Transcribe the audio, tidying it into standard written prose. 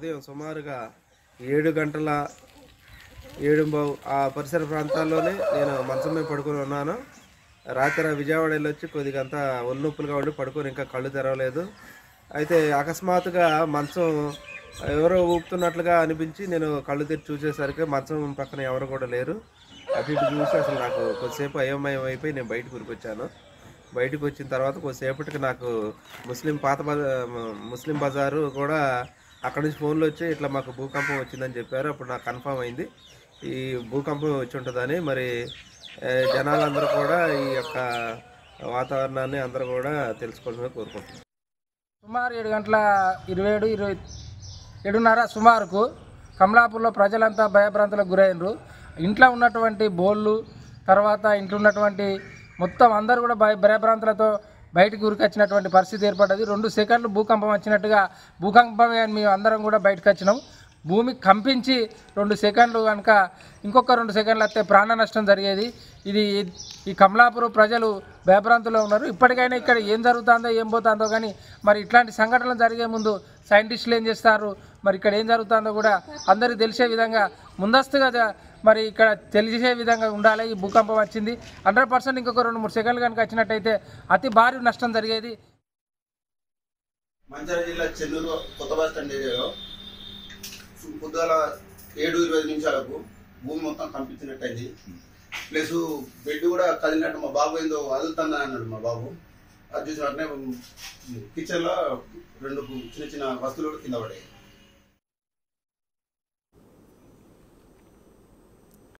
ఉదయం సుమారుగా 7 గంటల 7:15 ఆ పరిసర ప్రాంతాల్లోనే నేను మంచం మీద పడుకొని ఉన్నాను. రాత్రి విజయవాడ వెళ్ళొచ్చి కొద్దిగా అంతా ఒళ్ళు నొప్పులుగా ఉండి పడుకొని ఇంకా కళ్ళు తెరవలేదు. అయితే అకస్మాత్తుగా మంచం ఎవరో ఊపుతున్నట్లుగా అనిపించి నేను కళ్ళు తెరిచి చూసేసరికి మంచం పక్కన ఎవరు కూడా లేరు. అటు ఇటు చూసి అసలు నాకు కొద్దిసేపు అయోమయం అయిపోయి నేను బయటకు ఉరికొచ్చాను. బయటకు వచ్చిన తర్వాత కొద్దిసేపటికి నాకు ముస్లిం బజారు కూడా అక్కడి నుంచి ఫోన్లు వచ్చి ఇట్లా మాకు భూకంపం వచ్చిందని చెప్పారు. అప్పుడు నాకు కన్ఫర్మ్ అయింది ఈ భూకంపం వచ్చి ఉంటుందని. మరి జనాలందరూ కూడా ఈ యొక్క వాతావరణాన్ని అందరూ కూడా తెలుసుకోవాలని కోరుకుంటున్నాను. సుమారు 7:27 సుమారుకు కమలాపూర్లో ప్రజలంతా భయభ్రాంతులకు గురైనరు. ఇంట్లో ఉన్నటువంటి బోళ్ళు తర్వాత ఇంట్లో ఉన్నటువంటి మొత్తం అందరూ కూడా భయభ్రాంతులతో బయటకు ఉరికొచ్చినటువంటి పరిస్థితి ఏర్పడ్డది. 2 సెకండ్లు భూకంపం వచ్చినట్టుగా భూకంపమే అని మేము అందరం కూడా బయటకు వచ్చినాం. భూమి కంపించి 2 సెకండ్లు కనుక ఇంకొక 2 సెకండ్లు వస్తే ప్రాణ నష్టం జరిగేది. ఈ కమలాపూర్ ప్రజలు భయభ్రాంతులో ఉన్నారు. ఇప్పటికైనా ఇక్కడ ఏం జరుగుతుందో ఏం పోతుందో కానీ మరి ఇట్లాంటి సంఘటనలు జరిగే ముందు సైంటిస్టులు ఏం చేస్తారు, మరి ఇక్కడ ఏం జరుగుతుందో కూడా అందరికీ తెలిసే విధంగా ముందస్తుగా మరి ఇక్కడ తెలిసే విధంగా ఉండాలి. ఈ భూకంపం వచ్చింది 100% ఇంకొక 2-3 సెకండ్లు కనుక వచ్చినట్టయితే అతి భారీ నష్టం జరిగేది. మంచిర్యాల జిల్లా చెన్నూరు కొత్త బస్ స్టాండ్ ఏరియాలో పొద్దుగల 7:20 భూమి మొత్తం కంపించినట్టయింది. ప్లస్ బెడ్ కూడా కదిలినట్టు మా బాబు ఏందో వదులుతుందని అన్నాడు. మా బాబు అది చూసిన వెంటనే కిచెన్లో 2 చిన్న చిన్న వస్తువులు కింద పడాయి.